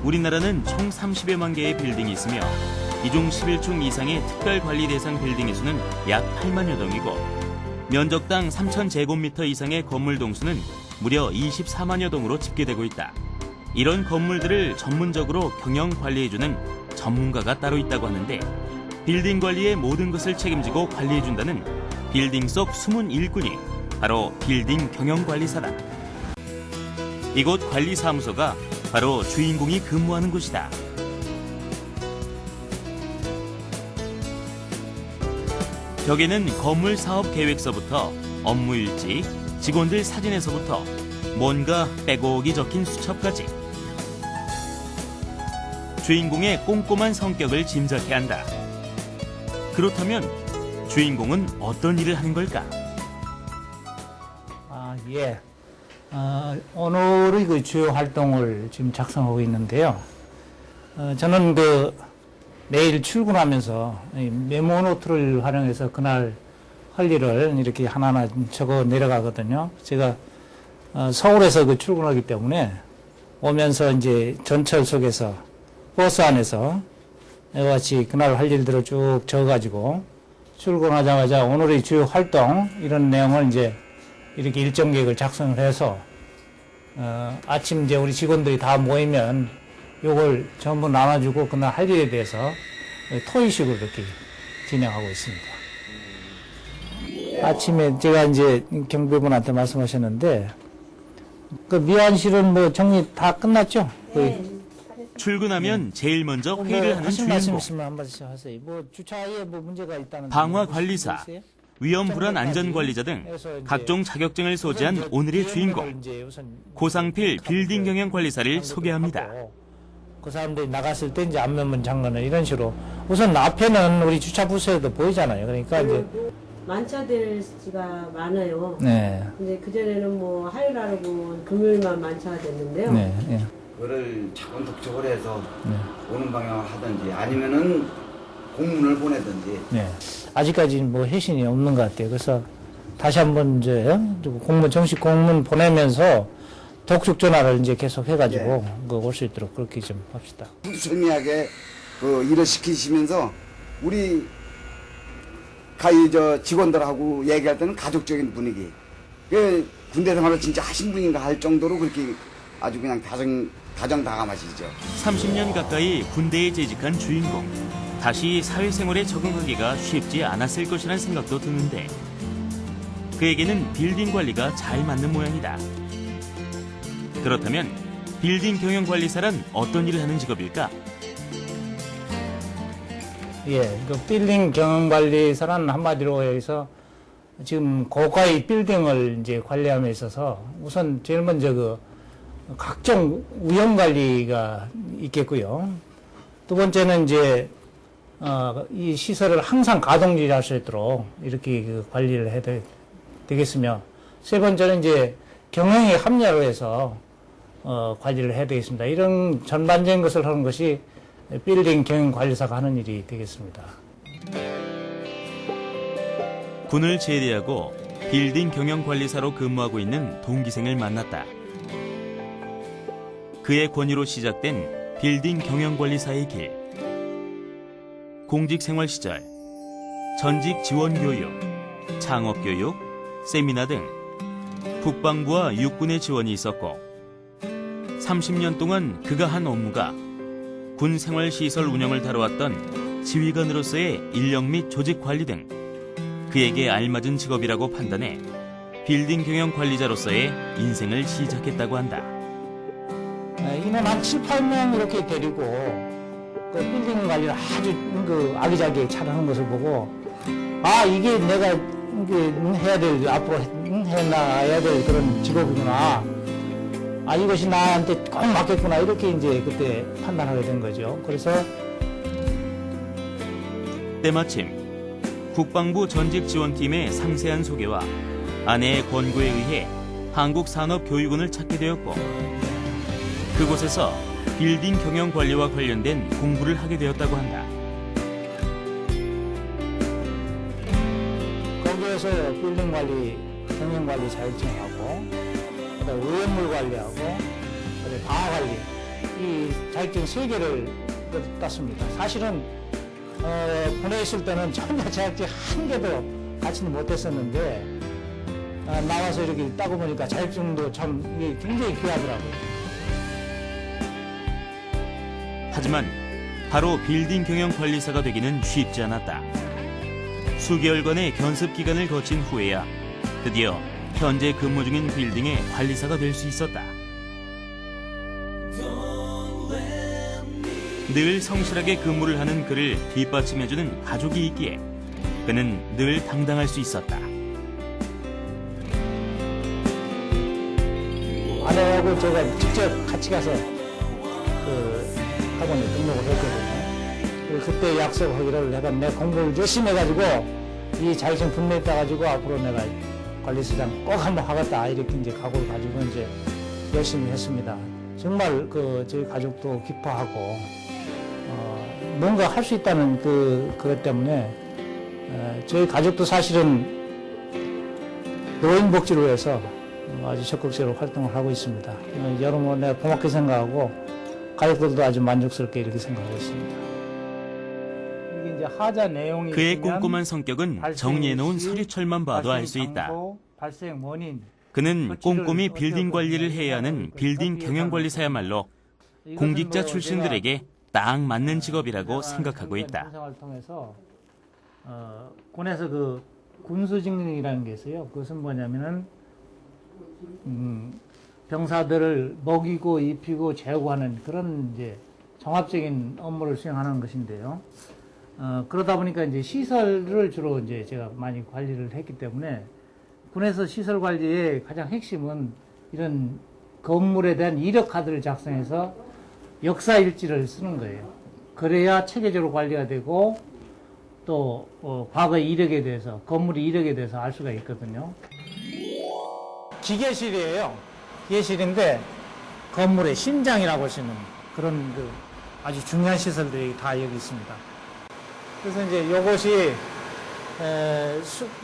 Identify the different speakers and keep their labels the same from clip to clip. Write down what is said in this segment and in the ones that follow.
Speaker 1: 우리나라는 총 30여만 개의 빌딩이 있으며 이 중 11총 이상의 특별관리 대상 빌딩의 수는 약 8만여 동이고 면적당 3,000제곱미터 이상의 건물 동수는 무려 24만여 동으로 집계되고 있다. 이런 건물들을 전문적으로 경영 관리해주는 전문가가 따로 있다고 하는데 빌딩 관리의 모든 것을 책임지고 관리해준다는 빌딩 속 숨은 일꾼이 바로 빌딩 경영관리사다. 이곳 관리사무소가 바로 주인공이 근무하는 곳이다. 벽에는 건물 사업 계획서부터 업무 일지, 직원들 사진에서부터 뭔가 빼곡이 적힌 수첩까지 주인공의 꼼꼼한 성격을 짐작해야 한다. 그렇다면 주인공은 어떤 일을 하는 걸까?
Speaker 2: 예. 오늘의 그 주요 활동을 지금 작성하고 있는데요. 저는 내일 출근하면서 메모 노트를 활용해서 그날 할 일을 이렇게 하나하나 적어 내려가거든요. 제가 서울에서 출근하기 때문에 오면서 이제 전철 속에서 버스 안에서 이와 같이 그날 할 일들을 쭉 적어가지고 출근하자마자 오늘의 주요 활동 이런 내용을 이제 이렇게 일정 계획을 작성을 해서 아침 이제 우리 직원들이 다 모이면 요걸 전부 나눠주고 그날 할 일에 대해서 토의식으로 이렇게 진행하고 있습니다. 아침에 제가 이제 경비분한테 말씀하셨는데 그 미완실은 뭐 정리 다 끝났죠?
Speaker 3: 네.
Speaker 1: 출근하면 제일 먼저 회의를 하는 주인공.
Speaker 2: 말씀 있으면 한 번씩 하세요. 뭐 주차에 뭐 문제가 있다는
Speaker 1: 방화관리사, 위험불안 안전관리자 등 각종 자격증을 소지한 오늘의 주인공 고상필 빌딩 경영관리사를 소개합니다.
Speaker 2: 그 사람들이 나갔을 때 이제 안면문 장관을 이런 식으로 우선 앞에는 우리 주차 부스에도 보이잖아요. 그러니까 이제
Speaker 3: 만차될 수가 많아요.
Speaker 2: 네.
Speaker 3: 근데 그전에는 뭐 화요일하고 금요일만 만차가 됐는데요.
Speaker 2: 네. 네.
Speaker 4: 그거를 자본적으로 해서
Speaker 2: 네.
Speaker 4: 오는 방향을 하든지 아니면은 공문을 보내든지.
Speaker 2: 네. 아직까지 뭐 해신이 없는 것 같아요. 그래서 다시 한번 이제 정식 공문 보내면서 독촉 전화를 이제 계속 해가지고 올 수 있도록 그렇게 좀 합시다.
Speaker 4: 무수미하게 일을 시키시면서 우리 직원들하고 얘기할 때는 가족적인 분위기. 군대 생활을 진짜 하신 분인가 할 정도로 그렇게 아주 그냥 다정다감하시죠.
Speaker 1: 30년 가까이 군대에 재직한 주인공. 다시 사회생활에 적응하기가 쉽지 않았을 것이라는 생각도 드는데 그에게는 빌딩 관리가 잘 맞는 모양이다. 그렇다면 빌딩 경영관리사란 어떤 일을 하는 직업일까?
Speaker 2: 예, 빌딩 경영관리사라는 한마디로 해서 지금 고가의 빌딩을 이제 관리함에 있어서 우선 제일 먼저 각종 위험관리가 있겠고요. 두 번째는 이제 이 시설을 항상 가동질할 수 있도록 이렇게 관리를 해야 되겠으며, 세 번째는 이제 경영에 합리화를 해서 관리를 해야 되겠습니다. 이런 전반적인 것을 하는 것이 빌딩 경영관리사가 하는 일이 되겠습니다.
Speaker 1: 군을 제대하고 빌딩 경영관리사로 근무하고 있는 동기생을 만났다. 그의 권유로 시작된 빌딩 경영관리사의 길. 공직생활 시절 전직 지원교육, 창업교육, 세미나 등 국방부와 육군의 지원이 있었고 30년 동안 그가 한 업무가 군 생활시설 운영을 다뤄왔던 지휘관으로서의 인력 및 조직 관리 등 그에게 알맞은 직업이라고 판단해 빌딩 경영 관리자로서의 인생을 시작했다고 한다.
Speaker 2: 인원 한 7, 8명 이렇게 데리고 빌딩 관리를 아주 아기자기하게 잘하는 것을 보고 이게 내가 해야 될, 앞으로 해야 될 그런 직업이구나. 이것이 나한테 꼭 맞겠구나. 이렇게 이제 그때 판단하게 된 거죠. 그래서
Speaker 1: 때마침 국방부 전직지원팀의 상세한 소개와 아내의 권고에 의해 한국산업교육원을 찾게 되었고 그곳에서 빌딩 경영 관리와 관련된 공부를 하게 되었다고 한다.
Speaker 2: 거기에서 빌딩 관리, 경영 관리 자격증하고, 그다음에 오염물 관리하고, 그다음에 방화 관리 이 자격증 3개를 땄습니다. 사실은 군에 있을 때는 전혀 자격증 한 개도 갖지는 못했었는데 나와서 이렇게 따고 보니까 자격증도 참 이게 굉장히 귀하더라고요.
Speaker 1: 하지만 바로 빌딩 경영 관리사가 되기는 쉽지 않았다. 수개월간의 견습 기간을 거친 후에야 드디어 현재 근무 중인 빌딩의 관리사가 될 수 있었다. 늘 성실하게 근무를 하는 그를 뒷받침해주는 가족이 있기에 그는 늘 당당할 수 있었다.
Speaker 2: 아내하고 제가 직접 같이 가서 그 학원에 등록을 했거든요. 그때 약속하기를 내가 내 공부를 열심히 해가지고 이 자격증 분명히 따가지고 앞으로 내가 관리사장 꼭 한번 하겠다 이렇게 이제 각오를 가지고 이제 열심히 했습니다. 정말 저희 가족도 기뻐하고 뭔가 할 수 있다는 그것 때문에 저희 가족도 사실은 노인복지로 해서 아주 적극적으로 활동을 하고 있습니다. 여러모로 내가 고맙게 생각하고 가족들도 아주 만족스럽게 이렇게 생각하고 있습니다. 이게 이제 하자 내용이
Speaker 1: 그의 꼼꼼한 성격은 정리해놓은 서류철만 봐도 알 수 있다.
Speaker 2: 발생 원인.
Speaker 1: 그는 꼼꼼히 빌딩 관리를 해야 하는 빌딩 경영관리사야말로 공직자 출신들에게 딱 맞는 직업이라고 생각하고 있다.
Speaker 2: 군생활을 통해서 군에서 그 군수직능이라는 게 있어요. 그것은 뭐냐면은 병사들을 먹이고 입히고 재우고 하는 그런 이제 종합적인 업무를 수행하는 것인데요. 그러다 보니까 이제 시설을 주로 이제 제가 많이 관리를 했기 때문에 군에서 시설 관리의 가장 핵심은 이런 건물에 대한 이력 카드를 작성해서 역사 일지를 쓰는 거예요. 그래야 체계적으로 관리가 되고 또 과거 이력에 대해서 건물의 이력에 대해서 알 수가 있거든요. 기계실이에요. 기계실인데 건물의 심장이라고 할 수 있는 그런 아주 중요한 시설들이 다 여기 있습니다. 그래서 이제 요것이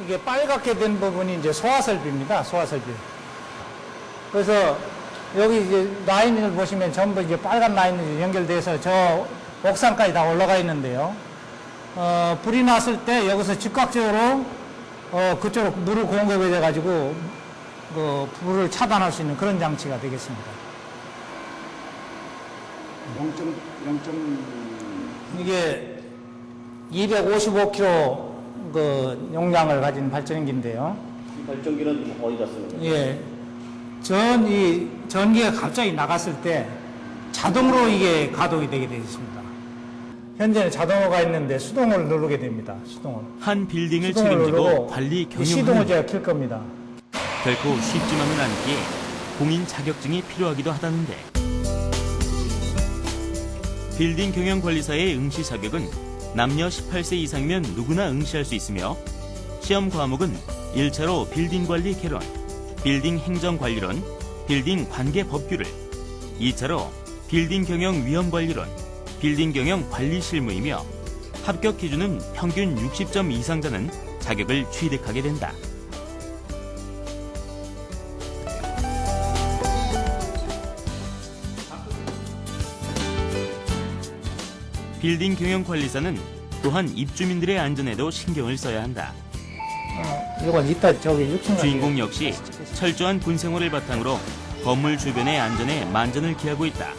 Speaker 2: 이게 빨갛게 된 부분이 이제 소화설비입니다. 소화설비. 그래서 여기 이제 라인을 보시면 전부 이제 빨간 라인이 연결돼서 저 옥상까지 다 올라가 있는데요. 불이 났을 때 여기서 즉각적으로 그쪽으로 물을 공급이 돼가지고 불을 차단할 수 있는 그런 장치가 되겠습니다.
Speaker 4: 0.0.
Speaker 2: 이게 255kg 용량을 가진 발전기인데요.
Speaker 5: 이 발전기는 어디다 쓰는 거예요?
Speaker 2: 예. 이 전기가 갑자기 나갔을 때 자동으로 이게 가동이 되게 되어 있습니다. 현재는 자동화가 있는데 수동을 누르게 됩니다. 수동을.
Speaker 1: 한 빌딩을
Speaker 2: 수동을
Speaker 1: 책임지고
Speaker 2: 누르고
Speaker 1: 관리
Speaker 2: 이 시동을
Speaker 1: 경영하는
Speaker 2: 제가 킬 겁니다.
Speaker 1: 결코 쉽지만은 않기에 공인 자격증이 필요하기도 하다는데 빌딩 경영관리사의 응시 자격은 남녀 18세 이상이면 누구나 응시할 수 있으며 시험 과목은 1차로 빌딩 관리 개론, 빌딩 행정 관리론, 빌딩 관계 법규를 2차로 빌딩 경영 위험 관리론, 빌딩 경영 관리 실무이며 합격 기준은 평균 60점 이상자는 자격을 취득하게 된다. 빌딩 경영 관리사는 또한 입주민들의 안전에도 신경을 써야 한다.
Speaker 2: 이건 이따 저기 6층
Speaker 1: 주인공 역시 철저한 군 생활을 바탕으로 건물 주변의 안전에 만전을 기하고 있다.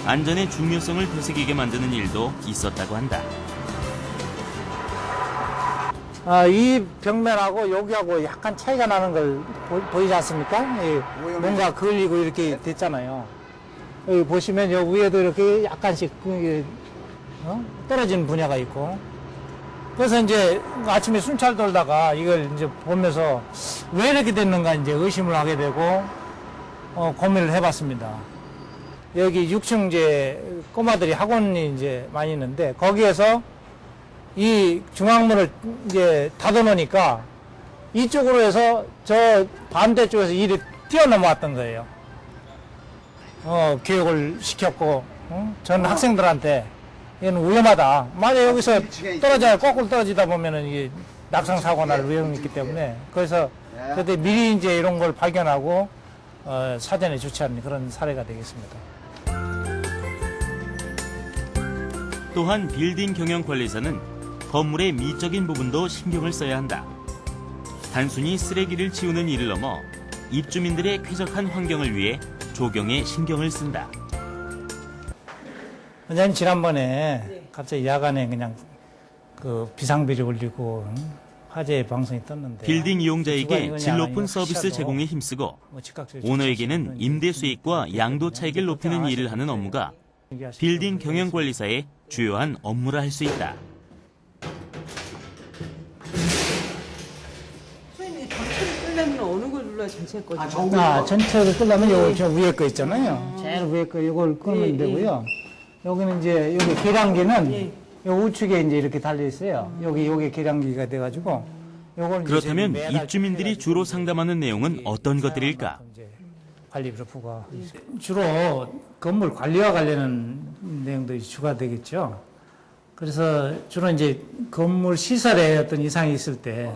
Speaker 1: 안전의 중요성을 되새기게 만드는 일도 있었다고 한다.
Speaker 2: 이 벽면하고 여기하고 약간 차이가 나는 걸 보이지 않습니까? 뭔가 그을리고 이렇게 됐잖아요. 여기 보시면 여기 위에도 이렇게 약간씩 떨어진 분야가 있고. 그래서 이제 아침에 순찰 돌다가 이걸 이제 보면서 왜 이렇게 됐는가 이제 의심을 하게 되고 고민을 해봤습니다. 여기 6층 이제 꼬마들이 학원이 이제 많이 있는데 거기에서 이 중앙문을 이제 닫아놓으니까 이쪽으로 해서 저 반대쪽에서 일이 뛰어넘어왔던 거예요. 교육을 시켰고, 전 학생들한테 이건 위험하다. 만약 여기서 떨어져야 거꾸로 떨어지다 보면은 이게 낙상 사고 날 위험이 있기 때문에 그래서 그때 미리 이제 이런 걸 발견하고 사전에 조치하는 그런 사례가 되겠습니다.
Speaker 1: 또한 빌딩 경영 관리사는 건물의 미적인 부분도 신경을 써야 한다. 단순히 쓰레기를 치우는 일을 넘어 입주민들의 쾌적한 환경을 위해 조경에 신경을 쓴다.
Speaker 2: 원장님 지난번에 갑자기 야간에 그냥 그 비상비를 올리고 화재 방송이 떴는데
Speaker 1: 빌딩 이용자에게
Speaker 2: 주관이거나
Speaker 1: 질 높은
Speaker 2: 아니면
Speaker 1: 서비스
Speaker 2: 하셔도
Speaker 1: 제공에 힘쓰고
Speaker 2: 뭐 즉각적으로
Speaker 1: 오너에게는
Speaker 2: 조치하시는
Speaker 1: 임대
Speaker 2: 분이
Speaker 1: 수익과
Speaker 2: 있는데
Speaker 1: 양도 차익을 높이는 일을 하는 업무가 빌딩 경영 관리사의 주요한 업무라 할 수 있다.
Speaker 3: 선생님 전체를 끌려면 어느 걸 눌러야 전체 거죠?
Speaker 2: 전체를 끌려면 요거 저 위에 거 있잖아요. 제일 위에 거 이걸 끄면
Speaker 3: 예,
Speaker 2: 되고요. 여기는 이제 여기 계량기는
Speaker 3: 예.
Speaker 2: 요 우측에 이제 이렇게 달려 있어요. 요게 계량기가 돼가지고 요걸
Speaker 1: 그렇다면
Speaker 2: 이제 매달
Speaker 1: 입주민들이
Speaker 2: 해가지고
Speaker 1: 주로 상담하는 내용은 어떤 것들일까?
Speaker 2: 이제 관리비로 부과. 주로 건물 관리와 관련한 내용들이 주가 되겠죠. 그래서 주로 이제 건물 시설에 어떤 이상이 있을 때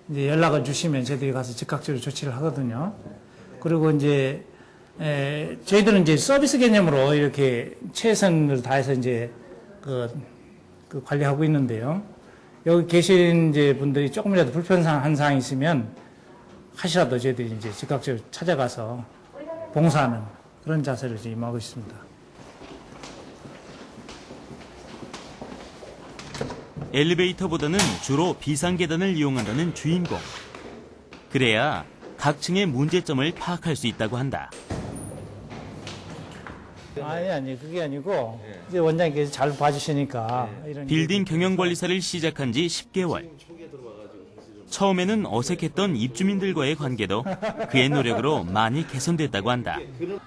Speaker 2: 이제 연락을 주시면 저희들이 가서 즉각적으로 조치를 하거든요. 그리고 이제 저희들은 이제 서비스 개념으로 이렇게 최선을 다해서 이제 그 관리하고 있는데요. 여기 계신 이제 분들이 조금이라도 불편한 사항이 있으면 하시라도 저희들이 이제 즉각적으로 찾아가서 봉사하는 그런 자세를 지금 임하고 있습니다.
Speaker 1: 엘리베이터보다는 주로 비상계단을 이용한다는 주인공. 그래야 각 층의 문제점을 파악할 수 있다고 한다.
Speaker 2: 아니 그게 아니고 이제 원장님께서 잘 봐주시니까 이런
Speaker 1: 빌딩 경영관리사를 시작한 지 10개월. 처음에는 어색했던 입주민들과의 관계도 그의 노력으로 많이 개선됐다고 한다.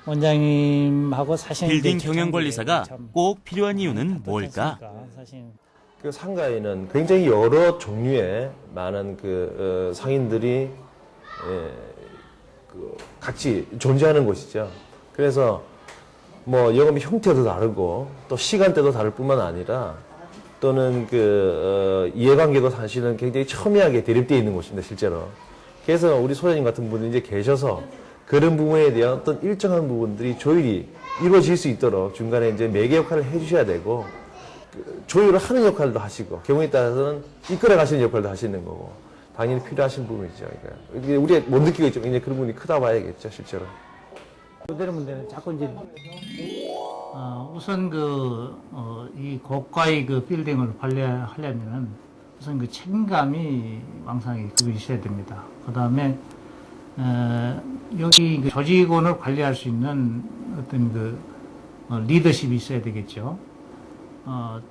Speaker 2: 원장님하고 사실
Speaker 1: 빌딩 경영관리사가 꼭 필요한 이유는 뭘까?
Speaker 2: 사실
Speaker 6: 그 상가에는 굉장히 여러 종류의 많은 그 상인들이 각지 존재하는 곳이죠. 그래서 뭐 영업의 형태도 다르고 또 시간대도 다를 뿐만 아니라 또는 이해관계도 사실은 굉장히 첨예하게 대립되어 있는 곳입니다, 실제로. 그래서 우리 소장님 같은 분이 이제 계셔서 그런 부분에 대한 어떤 일정한 부분들이 조율이 이루어질 수 있도록 중간에 이제 매개 역할을 해주셔야 되고 조율을 하는 역할도 하시고 경우에 따라서는 이끌어 가시는 역할도 하시는 거고 당연히 필요하신 부분이죠. 그러니까 우리가 못 느끼고 있죠. 이제 그런 부분이 크다 봐야겠죠, 실제로.
Speaker 2: 그대로 문제는 자꾸 이제 우선 이 고가의 그 빌딩을 관리하려면은 우선 그 책임감이 왕성하게 있어야 됩니다. 그 다음에 여기 그 조직원을 관리할 수 있는 어떤 리더십이 있어야 되겠죠.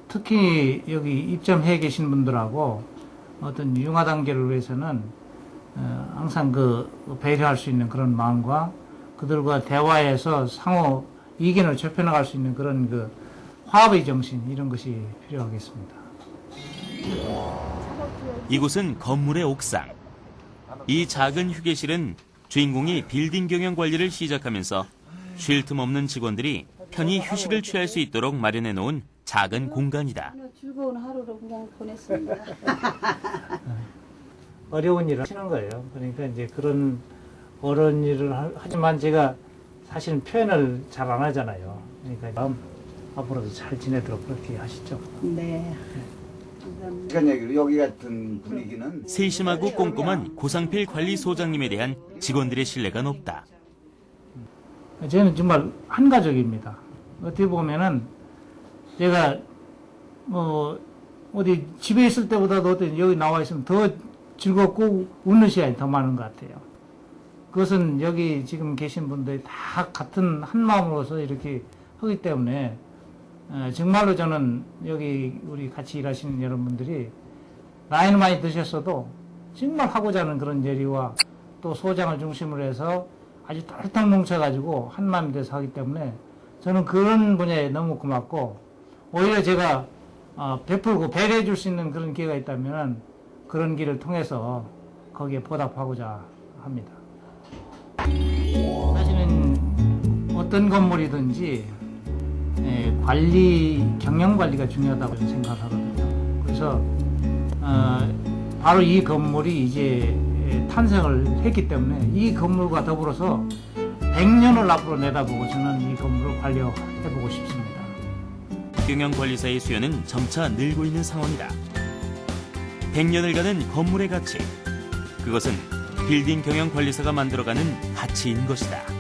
Speaker 2: 특히 여기 입점해 계신 분들하고 어떤 융화 단계를 위해서는 항상 배려할 수 있는 그런 마음과 그들과 대화해서 상호 이견을 좁혀나갈 수 있는 그런 화합의 정신 이런 것이 필요하겠습니다.
Speaker 1: 이곳은 건물의 옥상. 이 작은 휴게실은 주인공이 빌딩 경영 관리를 시작하면서 쉴 틈 없는 직원들이 편히 휴식을 취할 수 있도록 마련해 놓은 작은 공간이다.
Speaker 7: 즐거운 하루를 그냥 보냈습니다.
Speaker 2: 어려운 일을 하시는 거예요. 그러니까 이제 그런 어려운 일을 하지만 제가 사실은 표현을 잘 안 하잖아요. 그러니까 앞으로도 잘 지내도록 그렇게 하시죠.
Speaker 7: 네.
Speaker 4: 그러니까 여기 같은 분위기는
Speaker 1: 세심하고 꼼꼼한 고상필 관리소장님에 대한 직원들의 신뢰가 높다.
Speaker 2: 저는 정말 한 가족입니다. 어떻게 보면은 제가 어디 집에 있을 때보다도 어떤 여기 나와 있으면 더 즐겁고 웃는 시간이 더 많은 것 같아요. 그것은 여기 지금 계신 분들이 다 같은 한 마음으로서 이렇게 하기 때문에 정말로 저는 여기 우리 같이 일하시는 여러분들이 나이는 많이 드셨어도 정말 하고자 하는 그런 열의와 또 소장을 중심으로 해서 아주 똘똘 뭉쳐가지고 한 마음이 돼서 하기 때문에 저는 그런 분야에 너무 고맙고 오히려 제가 베풀고 배려해 줄 수 있는 그런 기회가 있다면 그런 길을 통해서 거기에 보답하고자 합니다. 사실은 어떤 건물이든지 경영 관리가 중요하다고 생각을 하거든요. 그래서 바로 이 건물이 이제 탄생을 했기 때문에 이 건물과 더불어서 100년을 앞으로 내다보고 저는 이 건물을 관리해보고 싶습니다.
Speaker 1: 경영관리사의 수요는 점차 늘고 있는 상황이다. 100년을 가는 건물의 가치. 그것은 빌딩 경영관리사가 만들어가는 가치인 것이다.